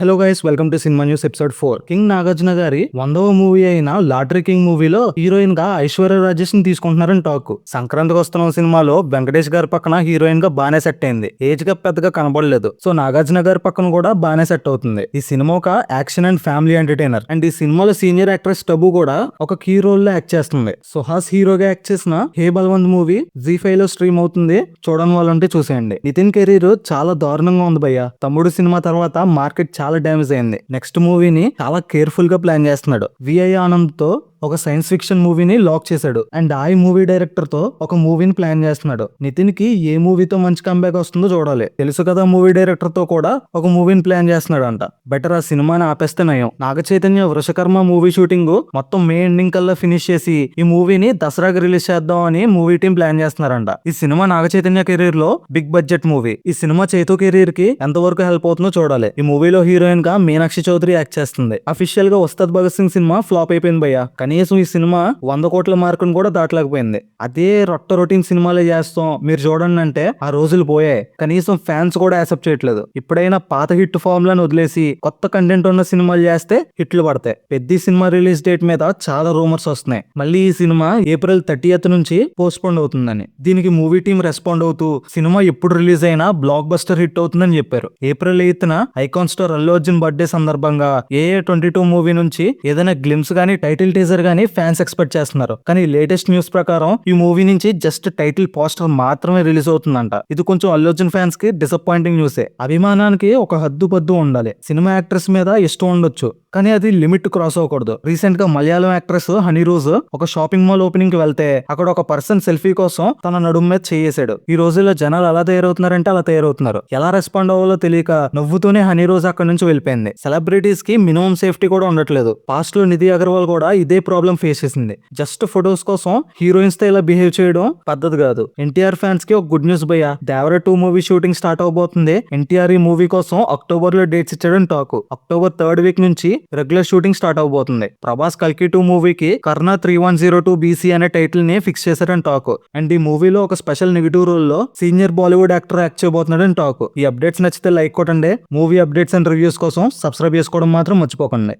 Hello guys, welcome to cinema news episode 4. King Nagarjuna గారి 100వ movie అయిన lottery king మూవీలో heroine గా ఐశ్వర్య రాజేష్ ని తీసుకుంటున్నారని టాక్. సంక్రాంతికి వస్తున్న సినిమాలో వెంకటేష్ గారి పక్కన హీరోయిన్ గా బానే సెట్ అయింది. ఏజ్ గా పెద్దగా కనబడలేదు. సో నాగార్జున గారి పక్కన కూడా బానే సెట్ అవుతుంది. ఈ సినిమా ఒక action and family entertainer. And ఈ సినిమాలో సీనియర్ యాక్ట్రెస్ టబు కూడా ఒక కీ రోల్ లో యాక్ట్ చేస్తుంది. సుహాస్ హీరోగా యాక్ట్ చేసిన హే బల్వంత్ మూవీ జీ5 లో స్ట్రీమ్ అవుతుంది. చూడని వాళ్ళంటే చూసేయండి. నితిన్ కెరీర్ చాలా దారుణంగా ఉంది భయ్య. తమ్ముడు సినిమా తర్వాత మార్కెట్ చాలా డ్యామేజ్ అయింది. నెక్స్ట్ మూవీని చాలా కేర్ఫుల్ గా ప్లాన్ చేస్తున్నాడు. విఐ ఆనంద్ తో ఒక సైన్స్ ఫిక్షన్ మూవీని లాక్ చేశాడు. అండ్ ఆ మూవీ డైరెక్టర్ తో ఒక మూవీని ప్లాన్ చేస్తున్నాడు. నితిన్ కి ఏ మూవీతో మంచి కంబ్యాక్ వస్తుందో చూడాలి. తెలుసు కదా, మూవీ డైరెక్టర్ తో కూడా ఒక మూవీని ప్లాన్ చేస్తున్నాడు అంట. బెటర్ ఆ సినిమాని ఆపేస్తే నయం. నాగ చైతన్య వృషకర్మ మూవీ షూటింగ్ మొత్తం మే ఎండింగ్ కల్లా ఫినిష్ చేసి ఈ మూవీని దసరాకి రిలీజ్ చేద్దాం అని మూవీ టీం ప్లాన్ చేస్తున్నారంట. ఈ సినిమా నాగ చైతన్య కెరీర్ లో బిగ్ బడ్జెట్ మూవీ. ఈ సినిమా చైతు కెరీర్ కి ఎంతవరకు హెల్ప్ అవుతుందో చూడాలి. ఈ మూవీలో హీరోయిన్ గా మీనాక్షి చౌదరి యాక్ట్ చేస్తుంది. అఫీషియల్ గా ఉస్తాద్ భగత్ సింగ్ సినిమా ఫ్లాప్ అయిపోయింది భయ్య. కనీసం ఈ సినిమా 100 కోట్ల మార్కును కూడా దాటలేకపోయింది. అదే రొటీన్ సినిమాలే చేస్తాం మీరు చూడండి అంటే ఆ రోజులు పోయాయి. కనీసం ఫ్యాన్స్ కూడా యాక్సెప్ట్ చేయట్లేదు. ఇప్పుడైనా పాత హిట్ ఫార్ములాను వదిలేసి కొత్త కంటెంట్ ఉన్న సినిమాలు చేస్తే హిట్లు పడతాయి. పెద్ద సినిమా రిలీజ్ డేట్ మీద చాలా రూమర్స్ వస్తున్నాయి. మళ్ళీ ఈ సినిమా ఏప్రిల్ 30th నుంచి పోస్ట్ పోన్ అవుతుందని. దీనికి మూవీ టీం రెస్పాండ్ అవుతూ సినిమా ఎప్పుడు రిలీజ్ అయినా బ్లాక్ బస్టర్ హిట్ అవుతుందని చెప్పారు. April 8th icon star Allu Arjun birthday సందర్భంగా AA22 మూవీ నుంచి ఏదైనా గ్లిమ్స్ గానీ టైటిల్ టీజర్ గానీ ఫ్యాన్స్ ఎక్స్పెక్ట్ చేస్తున్నారు. కానీ లేటెస్ట్ న్యూస్ ప్రకారం ఈ మూవీ నుంచి జస్ట్ టైటిల్ పోస్టర్ మాత్రమే రిలీజ్ అవుతుందంట. ఇది కొంచెం అల్లు అర్జున్ ఫ్యాన్స్ కి డిసప్పాయింటింగ్ న్యూసే. అభిమానానికి ఒక హద్దు ఉండదు. సినిమా యాక్ట్రెస్ మీద ఇష్టం ఉండొచ్చు, కానీ అది లిమిట్ క్రాస్ అవ్వకూడదు. రీసెంట్ గా మలయాళం యాక్ట్రెస్ హనీ రోజ్ ఒక షాపింగ్ మాల్ ఓపెనింగ్ కి వెళ్తే అక్కడ ఒక పర్సన్ సెల్ఫీ కోసం తన నడుము మీద చేసాడు. ఈ రోజుల్లో జనాలు ఎలా తయారవుతున్నారంటే అలా తయారవుతున్నారు. ఎలా రెస్పాండ్ అవ్వాలో తెలియక నవ్వుతూనే హనీ రోజ్ అక్కడ నుంచి వెళ్ళిపోయింది. సెలబ్రిటీస్ కి మినిమం సేఫ్టీ కూడా ఉండట్లేదు. పాస్ట్ లో నిధి అగర్వాల్ కూడా ఇదే ప్రాబ్లం ఫేస్ చేసింది. జస్ట్ ఫొటోస్ కోసం హీరోయిన్స్ తో ఇలా బిహేవ్ చేయడం పద్ధతి కాదు. ఎన్టీఆర్ ఫ్యాన్స్ కి ఒక గుడ్ న్యూస్ భయ్య. దేవర 2 మూవీ షూటింగ్ స్టార్ట్ అవబోతుంది. ఎన్టీఆర్ ఈ మూవీ కోసం అక్టోబర్ లో డేట్స్ ఇచ్చాడని టాక్. అక్టోబర్ 3rd వీక్ నుంచి రెగ్యులర్ షూటింగ్ స్టార్ట్ అవబోతుంది. ప్రభాస్ కల్కి 2 మూవీకి కర్ణ 3102 BC అనే టైటిల్ ని ఫిక్స్ చేశారని టాక్. అండ్ ఈ మూవీలో ఒక స్పెషల్ నెగిటివ్ రోల్ లో సీనియర్ బాలీవుడ్ యాక్టర్ యాక్ట్ చేయబోతున్నాడని టాక్. ఈ అప్డేట్స్ నచ్చితే లైక్ కొట్టండి. మూవీ అప్డేట్స్ అండ్ రివ్యూస్ కోసం సబ్స్క్రైబ్ చేసుకోవడం మాత్రం మర్చిపోకండి.